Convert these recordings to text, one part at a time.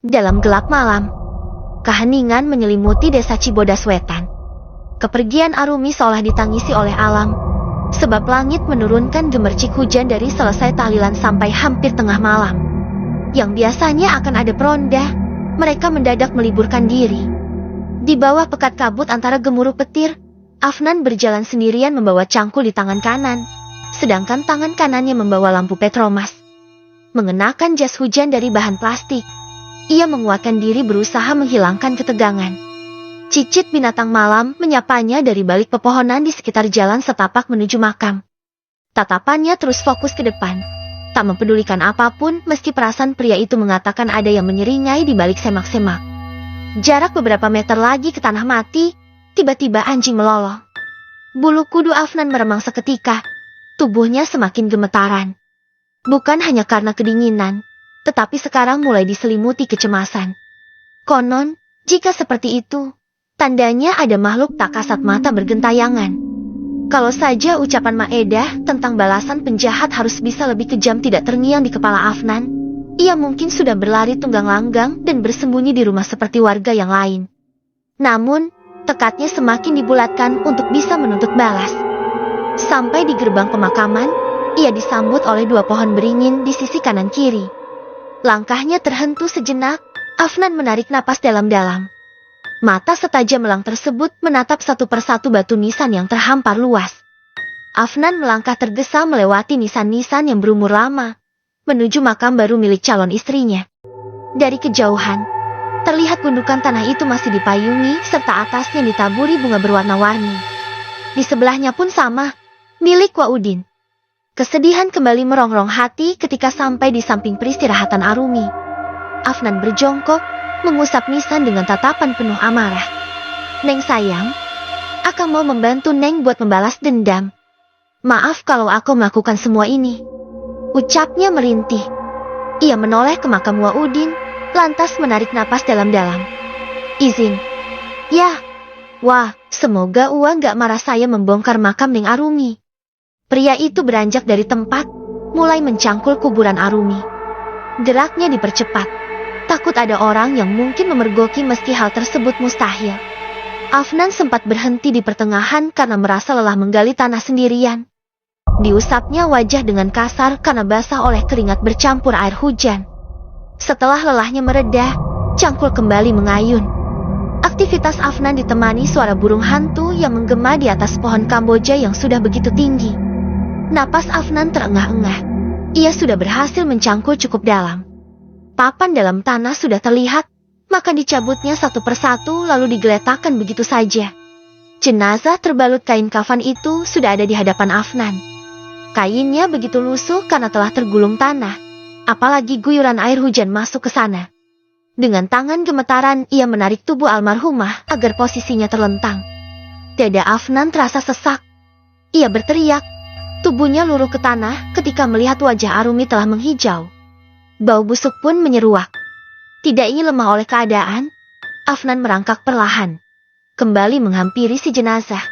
Dalam gelap malam, keheningan menyelimuti desa Cibodas Wetan. Kepergian Arumi seolah ditangisi oleh alam, sebab langit menurunkan gemercik hujan dari selesai tahlilan sampai hampir tengah malam. Yang biasanya akan ada peronda, mereka mendadak meliburkan diri. Di bawah pekat kabut antara gemuruh petir, Afnan berjalan sendirian membawa cangkul di tangan kanan, sedangkan tangan kanannya membawa lampu petromas. Mengenakan jas hujan dari bahan plastik, ia menguatkan diri berusaha menghilangkan ketegangan. Cicit binatang malam menyapanya dari balik pepohonan di sekitar jalan setapak menuju makam. Tatapannya terus fokus ke depan, tak mempedulikan apapun meski perasaan pria itu mengatakan ada yang menyeringai di balik semak-semak. Jarak beberapa meter lagi ke tanah mati, tiba-tiba anjing melolong. Bulu kudu Afnan meremang seketika, tubuhnya semakin gemetaran. Bukan hanya karena kedinginan, tetapi sekarang mulai diselimuti kecemasan. Konon, jika seperti itu, tandanya ada makhluk tak kasat mata bergentayangan. Kalau saja ucapan Maedah tentang balasan penjahat harus bisa lebih kejam tidak terngiang di kepala Afnan, ia mungkin sudah berlari tunggang langgang dan bersembunyi di rumah seperti warga yang lain. Namun, tekadnya semakin dibulatkan untuk bisa menuntut balas. Sampai di gerbang pemakaman, ia disambut oleh dua pohon beringin di sisi kanan kiri. Langkahnya terhentu sejenak, Afnan menarik napas dalam-dalam. Mata setajam elang tersebut menatap satu persatu batu nisan yang terhampar luas. Afnan melangkah tergesa melewati nisan-nisan yang berumur lama, menuju makam baru milik calon istrinya. Dari kejauhan, terlihat gundukan tanah itu masih dipayungi serta atasnya ditaburi bunga berwarna-warni. Di sebelahnya pun sama, milik Waudin. Kesedihan kembali merongrong hati ketika sampai di samping peristirahatan Arumi. Afnan berjongkok, mengusap nisan dengan tatapan penuh amarah. "Neng sayang, Akang mau membantu Neng buat membalas dendam. Maaf kalau aku melakukan semua ini," ucapnya merintih. Ia menoleh ke makam Waudin, lantas menarik napas dalam-dalam. "Izin." "Ya." "Wah, semoga Ua gak marah saya membongkar makam Neng Arumi." Pria itu beranjak dari tempat, mulai mencangkul kuburan Arumi. Geraknya dipercepat. Takut ada orang yang mungkin memergoki meski hal tersebut mustahil. Afnan sempat berhenti di pertengahan karena merasa lelah menggali tanah sendirian. Diusapnya wajah dengan kasar karena basah oleh keringat bercampur air hujan. Setelah lelahnya mereda, cangkul kembali mengayun. Aktivitas Afnan ditemani suara burung hantu yang menggema di atas pohon Kamboja yang sudah begitu tinggi. Napas Afnan terengah-engah. Ia sudah berhasil mencangkul cukup dalam. Papan dalam tanah sudah terlihat, maka dicabutnya satu persatu lalu digeletakkan begitu saja. Jenazah terbalut kain kafan itu sudah ada di hadapan Afnan. Kainnya begitu lusuh karena telah tergulung tanah, apalagi guyuran air hujan masuk ke sana. Dengan tangan gemetaran ia menarik tubuh almarhumah agar posisinya terlentang. Dada Afnan terasa sesak. Ia berteriak. Tubuhnya luruh ke tanah ketika melihat wajah Arumi telah menghijau. Bau busuk pun menyeruak. Tidak ingin lemah oleh keadaan, Afnan merangkak perlahan, kembali menghampiri si jenazah.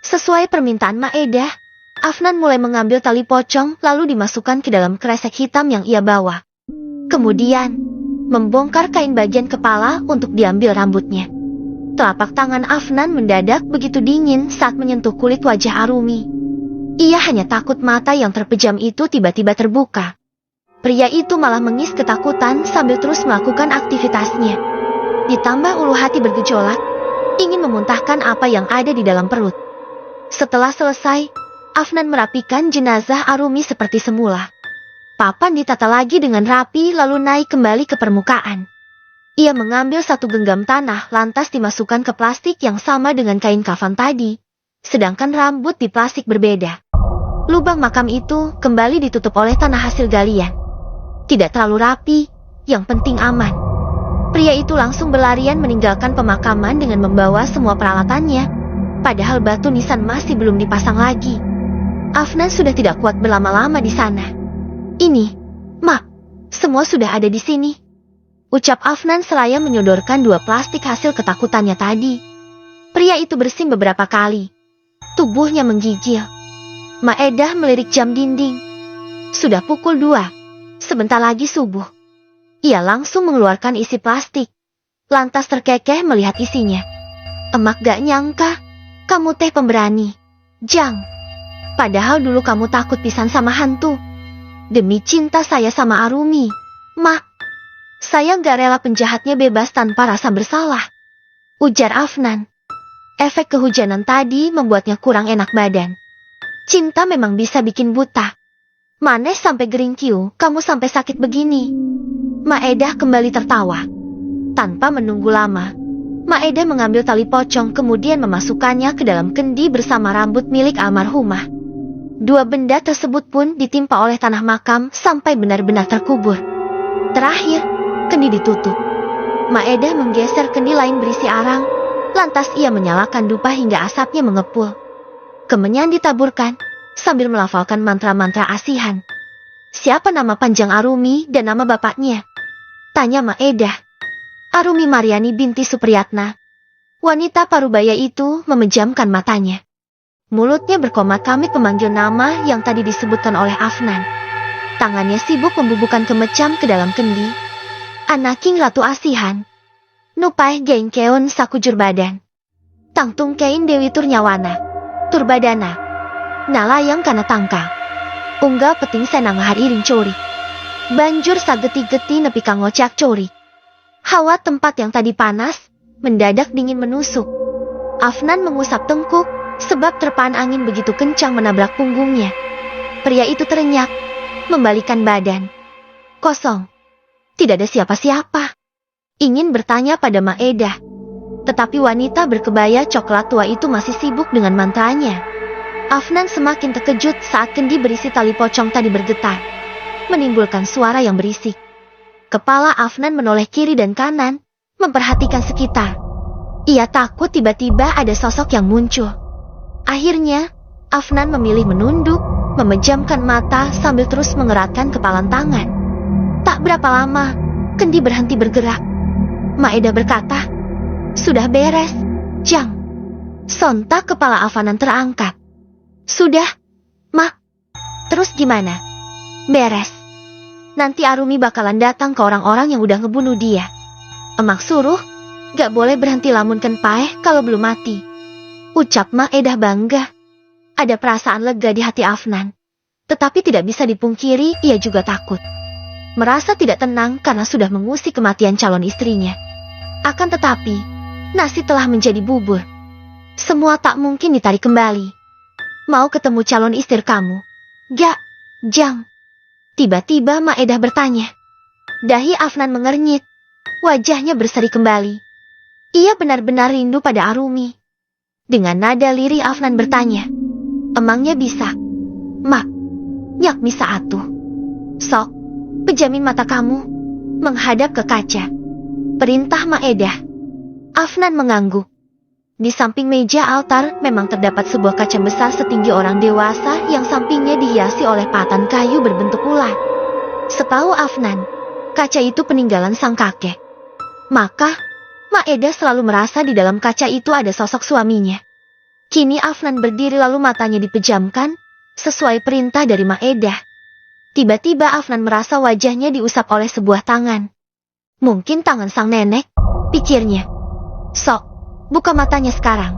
Sesuai permintaan Maedah, Afnan mulai mengambil tali pocong lalu dimasukkan ke dalam kresek hitam yang ia bawa. Kemudian, membongkar kain bagian kepala untuk diambil rambutnya. Telapak tangan Afnan mendadak begitu dingin saat menyentuh kulit wajah Arumi. Ia hanya takut mata yang terpejam itu tiba-tiba terbuka. Pria itu malah mengis ketakutan sambil terus melakukan aktivitasnya. Ditambah ulu hati bergejolak, ingin memuntahkan apa yang ada di dalam perut. Setelah selesai, Afnan merapikan jenazah Arumi seperti semula. Papan ditata lagi dengan rapi lalu naik kembali ke permukaan. Ia mengambil satu genggam tanah lantas dimasukkan ke plastik yang sama dengan kain kafan tadi, sedangkan rambut di plastik berbeda. Lubang makam itu kembali ditutup oleh tanah hasil galian. Tidak terlalu rapi, yang penting aman. Pria itu langsung berlarian meninggalkan pemakaman dengan membawa semua peralatannya, padahal batu nisan masih belum dipasang lagi. Afnan sudah tidak kuat berlama-lama di sana. "Ini, Mak, semua sudah ada di sini," ucap Afnan seraya menyodorkan dua plastik hasil ketakutannya tadi. Pria itu bersin beberapa kali. Tubuhnya menggigil. Maedah melirik jam dinding. Sudah pukul 2. Sebentar lagi subuh. Ia langsung mengeluarkan isi plastik. Lantas terkekeh melihat isinya. Emak gak nyangka, kamu teh pemberani. Jang. Padahal dulu kamu takut pisan sama hantu. Demi cinta saya sama Arumi, Mak, saya gak rela penjahatnya bebas tanpa rasa bersalah. Ujar Afnan. Efek kehujanan tadi membuatnya kurang enak badan. Cinta memang bisa bikin buta. Maneh sampai geringkiu, kamu sampai sakit begini. Maedah kembali tertawa. Tanpa menunggu lama, Maedah mengambil tali pocong kemudian memasukkannya ke dalam kendi bersama rambut milik almarhumah. Dua benda tersebut pun ditimpa oleh tanah makam sampai benar-benar terkubur. Terakhir, kendi ditutup. Maedah menggeser kendi lain berisi arang, lantas ia menyalakan dupa hingga asapnya mengepul. Kemenyan ditaburkan, sambil melafalkan mantra-mantra asihan. Siapa nama panjang Arumi dan nama bapaknya? Tanya Maedah. Arumi Mariani binti Supriyatna. Wanita parubaya itu memejamkan matanya. Mulutnya berkomat-kamit memanggil nama yang tadi disebutkan oleh Afnan. Tangannya sibuk membubuhkan kemecam ke dalam kendi. Anaking Ratu Asihan. Nupai Geng Keon Sakujur Badan. Tangtung Kein Dewi Turnyawana. Turbadana. Nalayang kana tangkal. Unggal peting senangahar iring cori. Banjur sageti-geti nepi kang ngocak cori. Hawa tempat yang tadi panas, mendadak dingin menusuk. Afnan mengusap tengkuk, sebab terpaan angin begitu kencang menabrak punggungnya. Pria itu terenyak, membalikkan badan. Kosong. Tidak ada siapa-siapa. Ingin bertanya pada Maedah. Tetapi wanita berkebaya coklat tua itu masih sibuk dengan mantranya. Afnan semakin terkejut saat kendi berisi tali pocong tadi bergetar, menimbulkan suara yang berisik. Kepala Afnan menoleh kiri dan kanan, memperhatikan sekitar. Ia takut tiba-tiba ada sosok yang muncul. Akhirnya, Afnan memilih menunduk, memejamkan mata sambil terus mengeratkan kepalan tangan. Tak berapa lama, kendi berhenti bergerak. Maedah berkata, "Sudah beres, Jang." Sontak kepala Afnan terangkat. "Sudah, Mak. Terus gimana?" "Beres. Nanti Arumi bakalan datang ke orang-orang yang udah ngebunuh dia. Emak suruh, gak boleh berhenti lamunkan paeh kalau belum mati." Ucap Maedah bangga. Ada perasaan lega di hati Afnan. Tetapi tidak bisa dipungkiri, ia juga takut. Merasa tidak tenang karena sudah mengusik kematian calon istrinya. Akan tetapi, nasi telah menjadi bubur. Semua tak mungkin ditarik kembali. Mau ketemu calon istri kamu? Gak, Jang. Tiba-tiba Maedah bertanya. Dahi Afnan mengernyit. Wajahnya berseri kembali. Ia benar-benar rindu pada Arumi. Dengan nada lirih Afnan bertanya. Emangnya bisa? Mak, nyak bisa atuh. Sok, pejamin mata kamu. Menghadap ke kaca. Perintah Maedah. Afnan mengangguk. Di samping meja altar memang terdapat sebuah kaca besar setinggi orang dewasa yang sampingnya dihiasi oleh patan kayu berbentuk ular. Setahu Afnan, kaca itu peninggalan sang kakek. Maka, Maedah selalu merasa di dalam kaca itu ada sosok suaminya. Kini Afnan berdiri lalu matanya dipejamkan, sesuai perintah dari Maedah. Tiba-tiba Afnan merasa wajahnya diusap oleh sebuah tangan. Mungkin tangan sang nenek, pikirnya. Sok, buka matanya sekarang.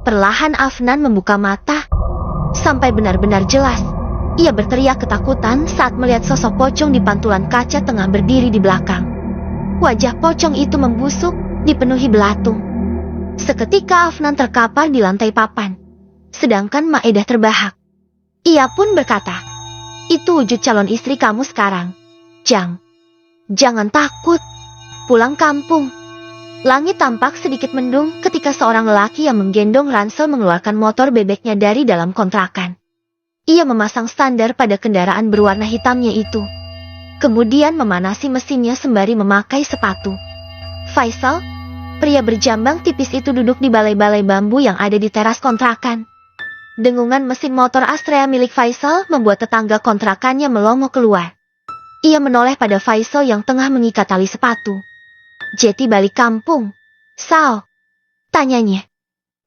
Perlahan Afnan membuka mata. Sampai benar-benar jelas, ia berteriak ketakutan saat melihat sosok pocong di pantulan kaca tengah berdiri di belakang. Wajah pocong itu membusuk, dipenuhi belatung. Seketika Afnan terkapar di lantai papan, sedangkan Maedah terbahak. Ia pun berkata, "Itu wujud calon istri kamu sekarang, Jang. Jangan takut, pulang kampung." Langit tampak sedikit mendung ketika seorang lelaki yang menggendong ransel mengeluarkan motor bebeknya dari dalam kontrakan. Ia memasang standar pada kendaraan berwarna hitamnya itu. Kemudian memanasi mesinnya sembari memakai sepatu. Faisal, pria berjambang tipis itu duduk di balai-balai bambu yang ada di teras kontrakan. Dengungan mesin motor Astrea milik Faisal membuat tetangga kontrakannya melongo keluar. Ia menoleh pada Faisal yang tengah mengikat tali sepatu. "Jeti balik kampung, Sao?" tanyanya.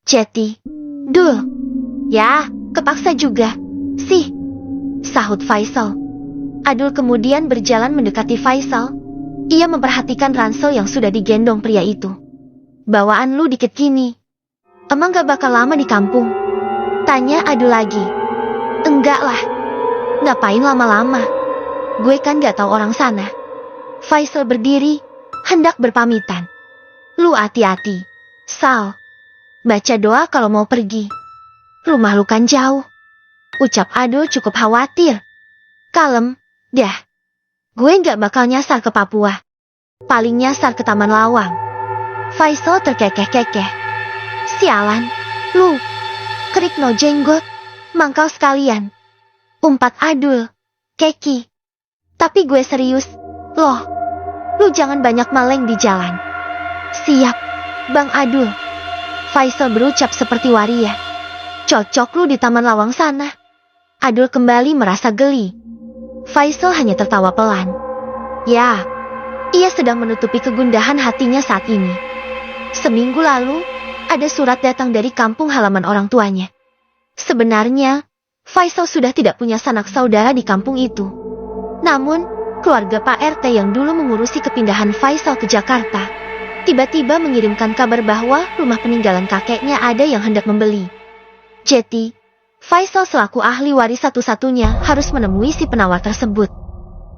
"Jeti, Dul." "Ya, kepaksa juga, sih," sahut Faisal. Adul kemudian berjalan mendekati Faisal. Ia memperhatikan ransel yang sudah digendong pria itu. Bawaan lu dikit gini. Emang gak bakal lama di kampung? Tanya Adul lagi. Enggak lah. Ngapain lama-lama? Gue kan gak tahu orang sana. Faisal berdiri, hendak berpamitan. Lu hati-hati, Sal. Baca doa kalau mau pergi. Rumah lu kan jauh. Ucap Adul cukup khawatir. Kalem, dah. Gue gak bakal nyasar ke Papua. Paling nyasar ke Taman Lawang. Faisal terkekeh-kekeh. Sialan, lu. Kerik no jenggot, mangkal sekalian. Umpat Adul, keki. Tapi gue serius, loh. Lu jangan banyak maleng di jalan. Siap, Bang Adul. Faisal berucap seperti waria. Cocok lu di Taman Lawang sana. Adul kembali merasa geli. Faisal hanya tertawa pelan. Ya, ia sedang menutupi kegundahan hatinya saat ini. Seminggu lalu, ada surat datang dari kampung halaman orang tuanya. Sebenarnya, Faisal sudah tidak punya sanak saudara di kampung itu. Namun, keluarga Pak RT yang dulu mengurusi kepindahan Faisal ke Jakarta, tiba-tiba mengirimkan kabar bahwa rumah peninggalan kakeknya ada yang hendak membeli. Jadi, Faisal selaku ahli waris satu-satunya harus menemui si penawar tersebut.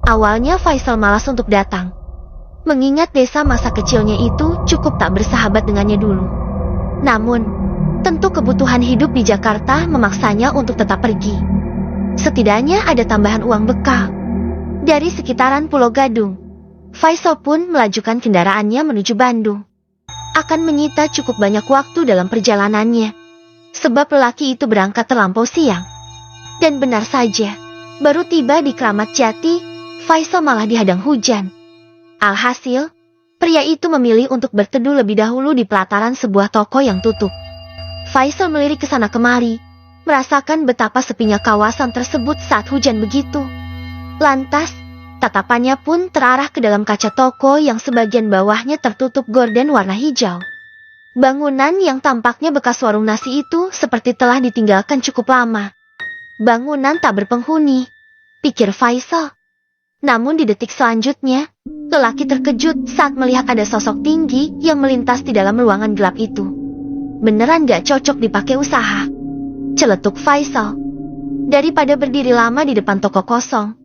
Awalnya Faisal malas untuk datang. Mengingat desa masa kecilnya itu cukup tak bersahabat dengannya dulu. Namun, tentu kebutuhan hidup di Jakarta memaksanya untuk tetap pergi. Setidaknya ada tambahan uang bekal. Dari sekitaran Pulau Gadung, Faisal pun melajukan kendaraannya menuju Bandung. Akan menyita cukup banyak waktu dalam perjalanannya. Sebab lelaki itu berangkat terlampau siang. Dan benar saja, baru tiba di Kramat Jati, Faisal malah dihadang hujan. Alhasil, pria itu memilih untuk berteduh lebih dahulu di pelataran sebuah toko yang tutup. Faisal melirik ke sana kemari, merasakan betapa sepinya kawasan tersebut saat hujan begitu. Lantas, tatapannya pun terarah ke dalam kaca toko yang sebagian bawahnya tertutup gorden warna hijau. Bangunan yang tampaknya bekas warung nasi itu seperti telah ditinggalkan cukup lama. Bangunan tak berpenghuni, pikir Faisal. Namun di detik selanjutnya, lelaki terkejut saat melihat ada sosok tinggi yang melintas di dalam ruangan gelap itu. Beneran gak cocok dipakai usaha, celetuk Faisal. Daripada berdiri lama di depan toko kosong,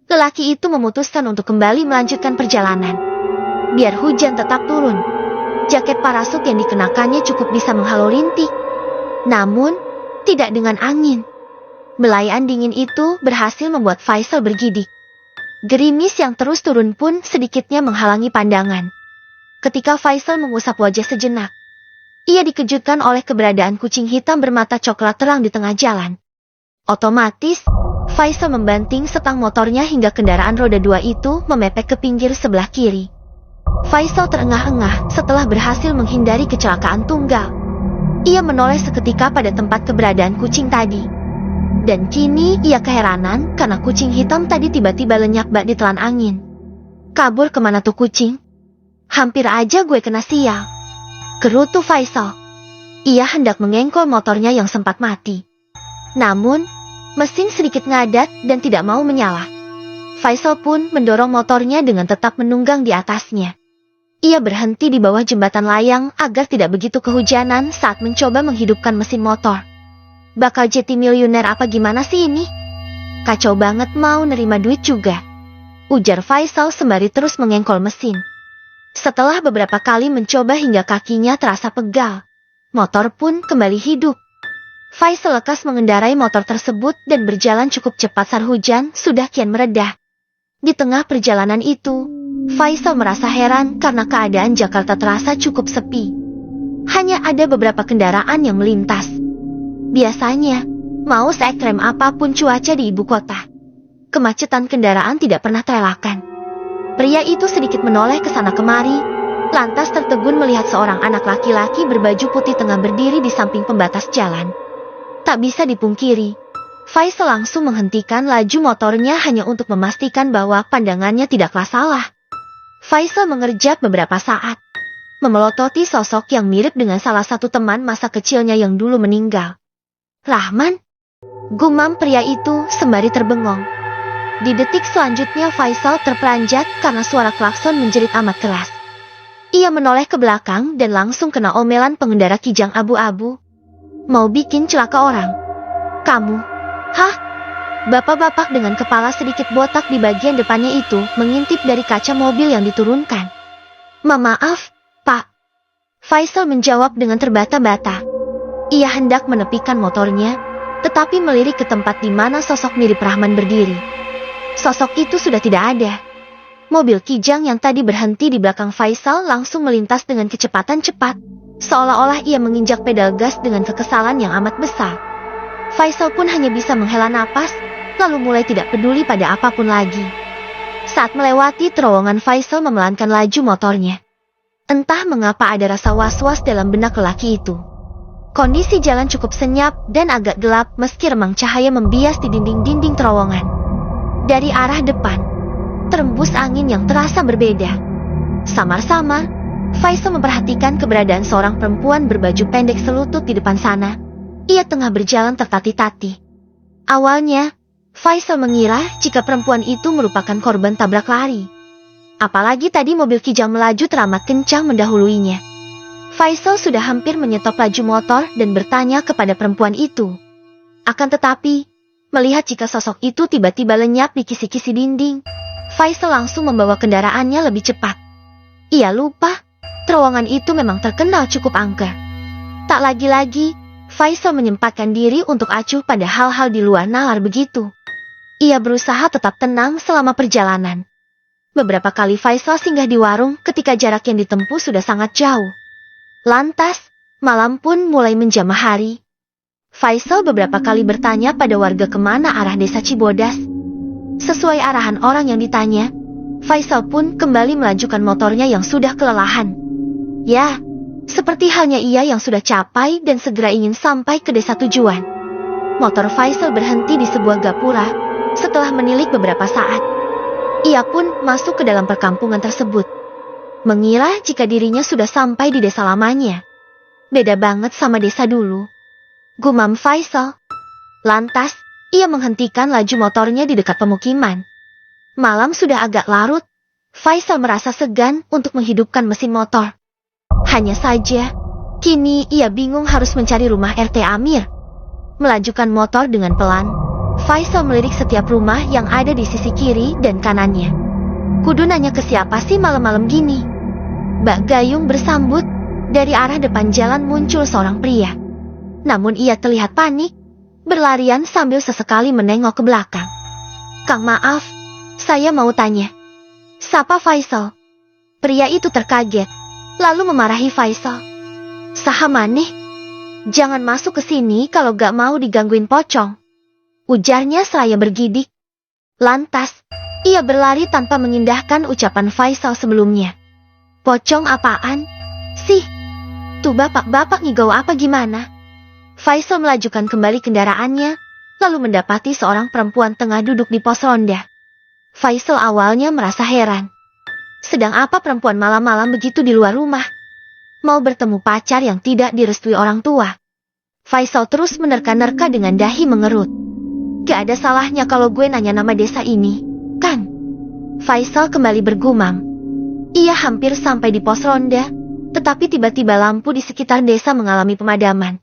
lelaki itu memutuskan untuk kembali melanjutkan perjalanan. Biar hujan tetap turun. Jaket parasut yang dikenakannya cukup bisa menghalau rintik. Namun, tidak dengan angin. Belayan dingin itu berhasil membuat Faisal bergidik. Gerimis yang terus turun pun sedikitnya menghalangi pandangan. Ketika Faisal mengusap wajah sejenak, ia dikejutkan oleh keberadaan kucing hitam bermata coklat terang di tengah jalan. Otomatis, Faisal membanting setang motornya hingga kendaraan roda 2 itu memepek ke pinggir sebelah kiri. Faisal terengah-engah setelah berhasil menghindari kecelakaan tunggal. Ia menoleh seketika pada tempat keberadaan kucing tadi. Dan kini ia keheranan karena kucing hitam tadi tiba-tiba lenyap bak ditelan angin. Kabur kemana tuh kucing? Hampir aja gue kena sial. Gerutu Faisal. Ia hendak mengengkol motornya yang sempat mati. Namun, mesin sedikit ngadat dan tidak mau menyala. Faisal pun mendorong motornya dengan tetap menunggang di atasnya. Ia berhenti di bawah jembatan layang agar tidak begitu kehujanan saat mencoba menghidupkan mesin motor. Bakal jadi miliuner apa gimana sih ini? Kacau banget mau nerima duit juga. Ujar Faisal sembari terus mengengkol mesin. Setelah beberapa kali mencoba hingga kakinya terasa pegal, motor pun kembali hidup. Faisal lekas mengendarai motor tersebut dan berjalan cukup cepat saat hujan sudah kian meredah. Di tengah perjalanan itu, Faisal merasa heran karena keadaan Jakarta terasa cukup sepi. Hanya ada beberapa kendaraan yang melintas. Biasanya, mau seekstrem apapun cuaca di ibu kota, kemacetan kendaraan tidak pernah terelakkan. Pria itu sedikit menoleh ke sana kemari, lantas tertegun melihat seorang anak laki-laki berbaju putih tengah berdiri di samping pembatas jalan. Tak bisa dipungkiri, Faisal langsung menghentikan laju motornya hanya untuk memastikan bahwa pandangannya tidaklah salah. Faisal mengerjap beberapa saat, memelototi sosok yang mirip dengan salah satu teman masa kecilnya yang dulu meninggal. Rahman? Gumam pria itu sembari terbengong. Di detik selanjutnya Faisal terperanjat karena suara klakson menjerit amat keras. Ia menoleh ke belakang dan langsung kena omelan pengendara Kijang abu-abu. Mau bikin celaka orang. Kamu? Hah? Bapak-bapak dengan kepala sedikit botak di bagian depannya itu mengintip dari kaca mobil yang diturunkan. Maaf, Pak. Faisal menjawab dengan terbata-bata. Ia hendak menepikan motornya, tetapi melirik ke tempat di mana sosok mirip Rahman berdiri. Sosok itu sudah tidak ada. Mobil Kijang yang tadi berhenti di belakang Faisal langsung melintas dengan kecepatan cepat, seolah-olah ia menginjak pedal gas dengan kekesalan yang amat besar. Faisal pun hanya bisa menghela napas, lalu mulai tidak peduli pada apapun lagi. Saat melewati terowongan, Faisal memelankan laju motornya. Entah mengapa ada rasa was-was dalam benak lelaki itu. Kondisi jalan cukup senyap dan agak gelap meski remang cahaya membias di dinding-dinding terowongan. Dari arah depan, terembus angin yang terasa berbeda. Samar-samar, Faisal memperhatikan keberadaan seorang perempuan berbaju pendek selutut di depan sana. Ia tengah berjalan tertati-tati. Awalnya, Faisal mengira jika perempuan itu merupakan korban tabrak lari. Apalagi tadi mobil Kijang melaju teramat kencang mendahuluinya. Faisal sudah hampir menyetop laju motor dan bertanya kepada perempuan itu. Akan tetapi, melihat jika sosok itu tiba-tiba lenyap di kisi-kisi dinding, Faisal langsung membawa kendaraannya lebih cepat. Ia lupa, terowongan itu memang terkenal cukup angker. Tak lagi-lagi, Faisal menyempatkan diri untuk acuh pada hal-hal di luar nalar begitu. Ia berusaha tetap tenang selama perjalanan. Beberapa kali Faisal singgah di warung ketika jarak yang ditempuh sudah sangat jauh. Lantas, malam pun mulai menjamah hari. Faisal beberapa kali bertanya pada warga kemana arah desa Cibodas. Sesuai arahan orang yang ditanya, Faisal pun kembali melajukan motornya yang sudah kelelahan. Ya, seperti halnya ia yang sudah capai dan segera ingin sampai ke desa tujuan. Motor Faisal berhenti di sebuah gapura setelah menilik beberapa saat. Ia pun masuk ke dalam perkampungan tersebut, mengira jika dirinya sudah sampai di desa lamanya. Beda banget sama desa dulu, gumam Faisal. Lantas, ia menghentikan laju motornya di dekat pemukiman. Malam sudah agak larut. Faisal merasa segan untuk menghidupkan mesin motor. Hanya saja, kini ia bingung harus mencari rumah RT Amir. Melajukan motor dengan pelan, Faisal melirik setiap rumah yang ada di sisi kiri dan kanannya. Kudu nanya ke siapa sih malam-malam gini? Mbak Gayung bersambut. Dari arah depan jalan muncul seorang pria. Namun ia terlihat panik, berlarian sambil sesekali menengok ke belakang. Kang, maaf, saya mau tanya. Sapa Faisal? Pria itu terkaget, lalu memarahi Faisal. Saha maneh? Jangan masuk ke sini kalau gak mau digangguin pocong, ujarnya seraya bergidik. Lantas, ia berlari tanpa mengindahkan ucapan Faisal sebelumnya. Pocong apaan? Sih, tuh bapak-bapak ngigau apa gimana? Faisal melajukan kembali kendaraannya, lalu mendapati seorang perempuan tengah duduk di pos ronda. Faisal awalnya merasa heran. Sedang apa perempuan malam-malam begitu di luar rumah? Mau bertemu pacar yang tidak direstui orang tua? Faisal terus menerka-nerka dengan dahi mengerut. Gak ada salahnya kalau gue nanya nama desa ini, kan? Faisal kembali bergumam. Ia hampir sampai di pos ronda, tetapi tiba-tiba lampu di sekitar desa mengalami pemadaman.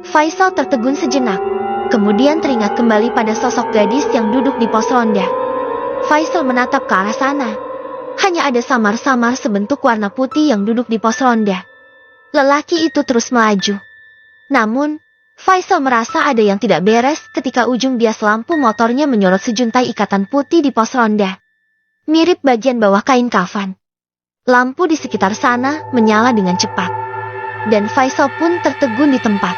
Faisal tertegun sejenak, kemudian teringat kembali pada sosok gadis yang duduk di pos ronda. Faisal menatap ke arah sana. Hanya ada samar-samar sebentuk warna putih yang duduk di pos ronda. Lelaki itu terus melaju. Namun, Faisal merasa ada yang tidak beres ketika ujung bias lampu motornya menyorot sejuntai ikatan putih di pos ronda. Mirip bagian bawah kain kafan. Lampu di sekitar sana menyala dengan cepat. Dan Faisal pun tertegun di tempat.